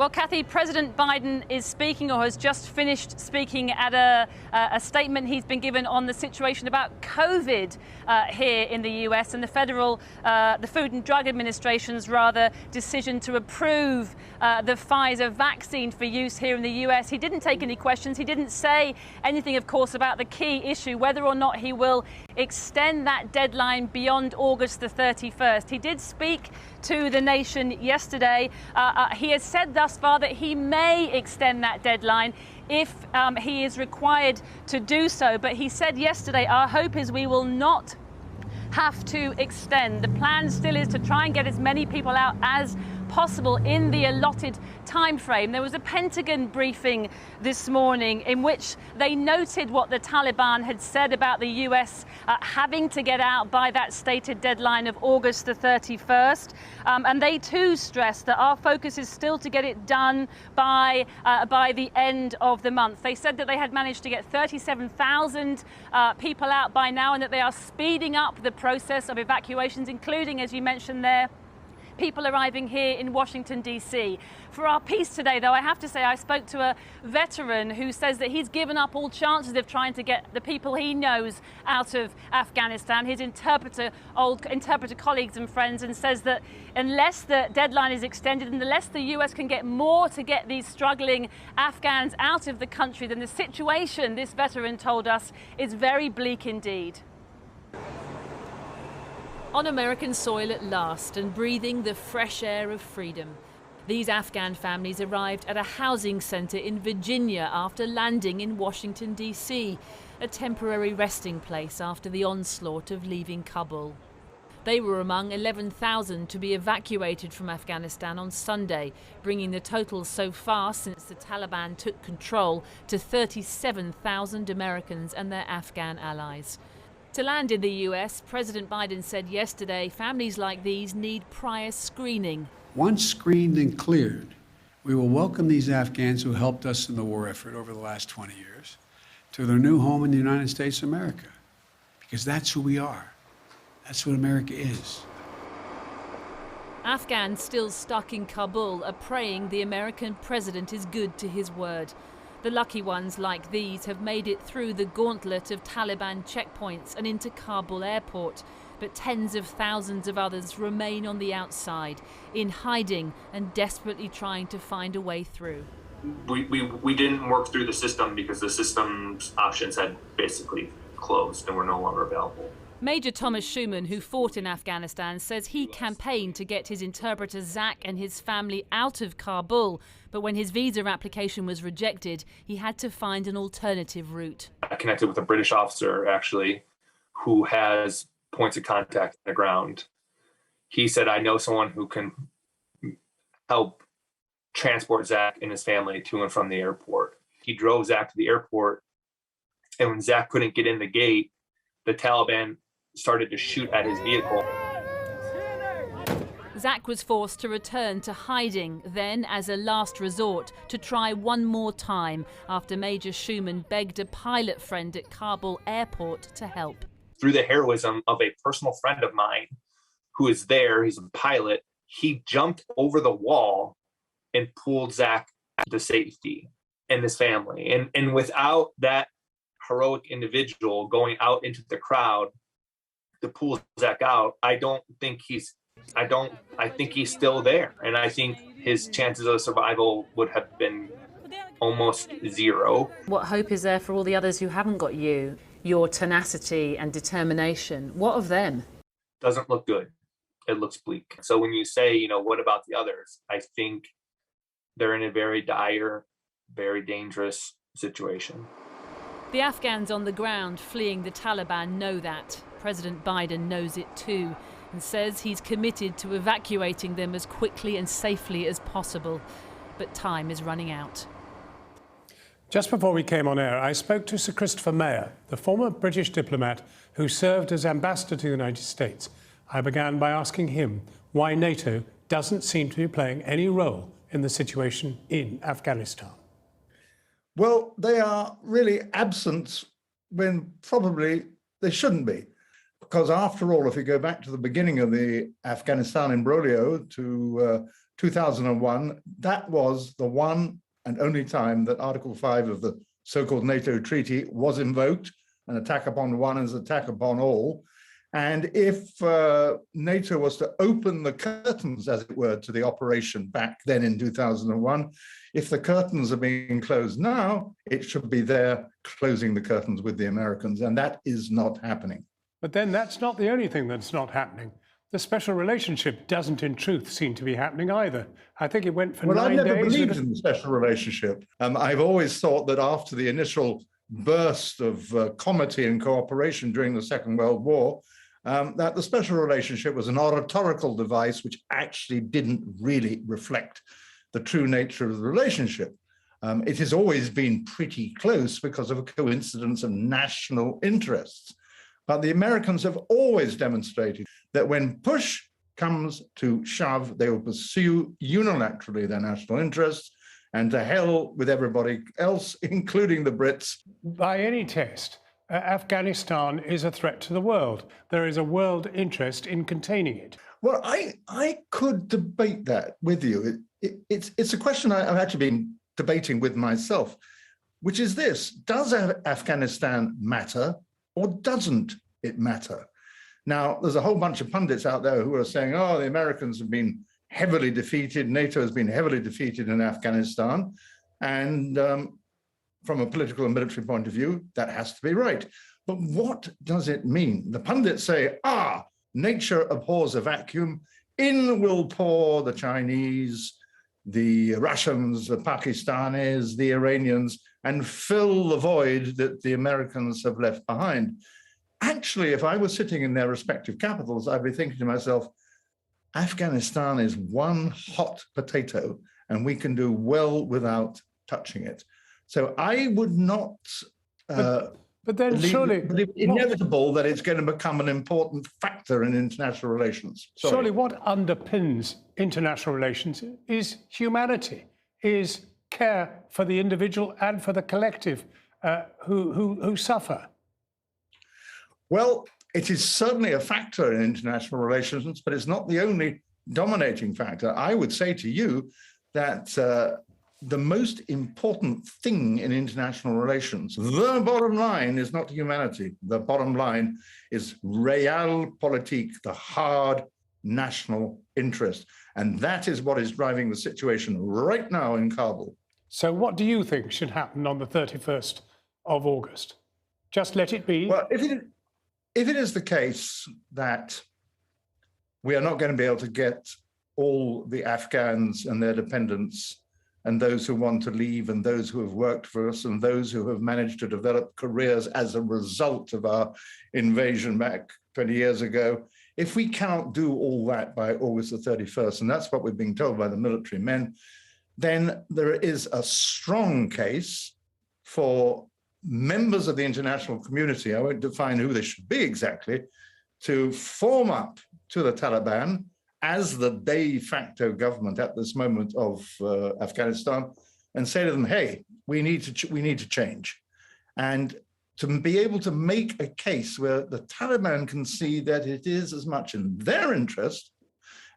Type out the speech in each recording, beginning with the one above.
Well, Kathy, President Biden is speaking, or has just finished speaking, at a statement he's been given on the situation about COVID here in the US and the Food and Drug Administration's decision to approve the Pfizer vaccine for use here in the US. He didn't take any questions. He didn't say anything, of course, about the key issue, whether or not he will extend that deadline beyond August the 31st. He did speak to the nation yesterday. He has said thus far that he may extend that deadline if he is required to do so. But he said yesterday, our hope is we will not have to extend. The plan still is to try and get as many people out as possible in the allotted time frame. There was a Pentagon briefing this morning in which they noted what the Taliban had said about the US having to get out by that stated deadline of August the 31st. And they too stressed that our focus is still to get it done by the end of the month. They said that they had managed to get 37,000 people out by now, and that they are speeding up the process of evacuations, including, as you mentioned there, people arriving here in Washington, D.C. For our piece today, though, I have to say I spoke to a veteran who says that he's given up all chances of trying to get the people he knows out of Afghanistan, his old interpreter colleagues and friends, and says that unless the deadline is extended and unless the US can get more to get these struggling Afghans out of the country, then the situation, this veteran told us, is very bleak indeed. On American soil at last, and breathing the fresh air of freedom, these Afghan families arrived at a housing centre in Virginia after landing in Washington, D.C., a temporary resting place after the onslaught of leaving Kabul. They were among 11,000 to be evacuated from Afghanistan on Sunday, bringing the total so far since the Taliban took control to 37,000 Americans and their Afghan allies. To land in the US, President Biden said yesterday families like these need prior screening. Once screened and cleared, we will welcome these Afghans who helped us in the war effort over the last 20 years to their new home in the United States of America. Because that's who we are. That's what America is. Afghans still stuck in Kabul are praying the American president is good to his word. The lucky ones like these have made it through the gauntlet of Taliban checkpoints and into Kabul airport, but tens of thousands of others remain on the outside, in hiding and desperately trying to find a way through. We didn't work through the system because the system's options had basically closed and were no longer available. Major Thomas Schuman, who fought in Afghanistan, says he campaigned to get his interpreter Zach and his family out of Kabul, but when his visa application was rejected, he had to find an alternative route. I connected with a British officer, actually, who has points of contact on the ground. He said, I know someone who can help transport Zach and his family to and from the airport. He drove Zach to the airport, and when Zach couldn't get in the gate, the Taliban started to shoot at his vehicle. Zach was forced to return to hiding, then as a last resort to try one more time after Major Schuman begged a pilot friend at Kabul airport to help. Through the heroism of a personal friend of mine who is there, he's a pilot, he jumped over the wall and pulled Zach to safety and his family. And without that heroic individual going out into the crowd to pull Zach out, I think he's still there. And I think his chances of survival would have been almost zero. What hope is there for all the others who haven't got you? Your tenacity and determination, what of them? Doesn't look good. It looks bleak. So when you say, what about the others? I think they're in a very dire, very dangerous situation. The Afghans on the ground fleeing the Taliban know that. President Biden knows it too, and says he's committed to evacuating them as quickly and safely as possible. But time is running out. Just before we came on air, I spoke to Sir Christopher Mayer, the former British diplomat who served as ambassador to the United States. I began by asking him why NATO doesn't seem to be playing any role in the situation in Afghanistan. Well, they are really absent when probably they shouldn't be. Because after all, if you go back to the beginning of the Afghanistan imbroglio to 2001, that was the one and only time that Article 5 of the so-called NATO treaty was invoked. An attack upon one is an attack upon all. And if NATO was to open the curtains, as it were, to the operation back then in 2001, if the curtains are being closed now, it should be there closing the curtains with the Americans. And that is not happening. But then that's not the only thing that's not happening. The special relationship doesn't, in truth, seem to be happening either. I think it went for 9 days. Well, I've never believed in the special relationship. I've always thought that after the initial burst of comity and cooperation during the Second World War, that the special relationship was an oratorical device which actually didn't really reflect the true nature of the relationship. It has always been pretty close because of a coincidence of national interests. But the Americans have always demonstrated that when push comes to shove, they will pursue unilaterally their national interests, and to hell with everybody else, including the Brits. By any test, Afghanistan is a threat to the world. There is a world interest in containing it. Well, I could debate that with you. It's a question I've actually been debating with myself, which is this: does Afghanistan matter or doesn't it matter? Now, there's a whole bunch of pundits out there who are saying, oh, the Americans have been heavily defeated, NATO has been heavily defeated in Afghanistan, and from a political and military point of view, that has to be right. But what does it mean? The pundits say, nature abhors a vacuum, in will pour the Chinese, the Russians, the Pakistanis, the Iranians, and fill the void that the Americans have left behind. Actually, if I was sitting in their respective capitals, I'd be thinking to myself, Afghanistan is one hot potato, and we can do well without touching it. So I would not but then surely it's inevitable that it's going to become an important factor in international relations. Sorry. Surely what underpins international relations is humanity, is care for the individual and for the collective who suffer. Well, it is certainly a factor in international relations, but it's not the only dominating factor. I would say to you that the most important thing in international relations, the bottom line, is not humanity. The bottom line is realpolitik, the hard national interest. And that is what is driving the situation right now in Kabul. So what do you think should happen on the 31st of August? Just let it be? Well, if it is the case that we are not going to be able to get all the Afghans and their dependents and those who want to leave and those who have worked for us and those who have managed to develop careers as a result of our invasion back 20 years ago, if we cannot do all that by August the 31st, and that's what we're being told by the military men, then there is a strong case for members of the international community, I won't define who they should be exactly, to form up to the Taliban as the de facto government at this moment of Afghanistan, and say to them, hey, we need to change. And to be able to make a case where the Taliban can see that it is as much in their interest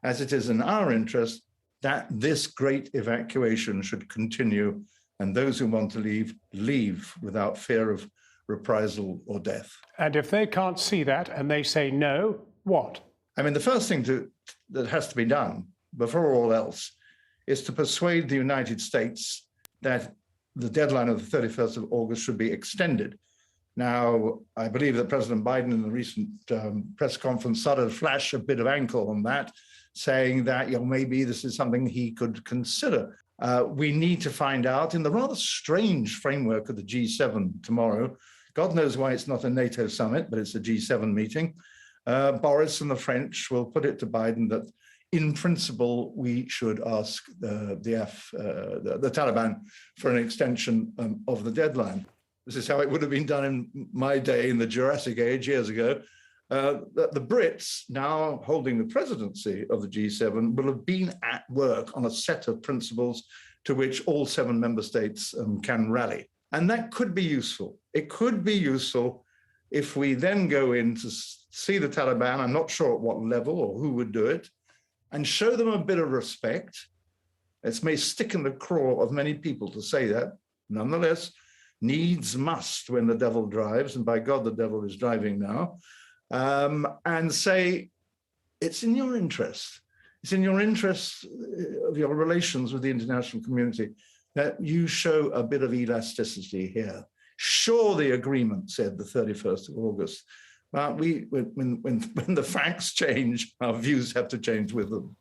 as it is in our interest that this great evacuation should continue, and those who want to leave without fear of reprisal or death. And if they can't see that and they say no, what? I mean, the first thing that has to be done before all else is to persuade the United States that the deadline of the 31st of August should be extended. Now, I believe that President Biden in the recent press conference started to flash a bit of ankle on that, saying that maybe this is something he could consider. We need to find out in the rather strange framework of the G7 tomorrow. God knows why it's not a NATO summit, but it's a G7 meeting. Boris and the French will put it to Biden that, in principle, we should ask the Taliban for an extension of the deadline. This is how it would have been done in my day in the Jurassic Age years ago. The Brits, now holding the presidency of the G7, will have been at work on a set of principles to which all 7 member states can rally. And that could be useful. It could be useful if we then go in to see the Taliban, I'm not sure at what level or who would do it, and show them a bit of respect It may stick in the craw of many people to say that. Nonetheless, needs must when the devil drives, and by God, the devil is driving now, and say, it's in your interest. It's in your interest of your relations with the international community that you show a bit of elasticity here. Sure, the agreement said the 31st of August, but when the facts change, our views have to change with them.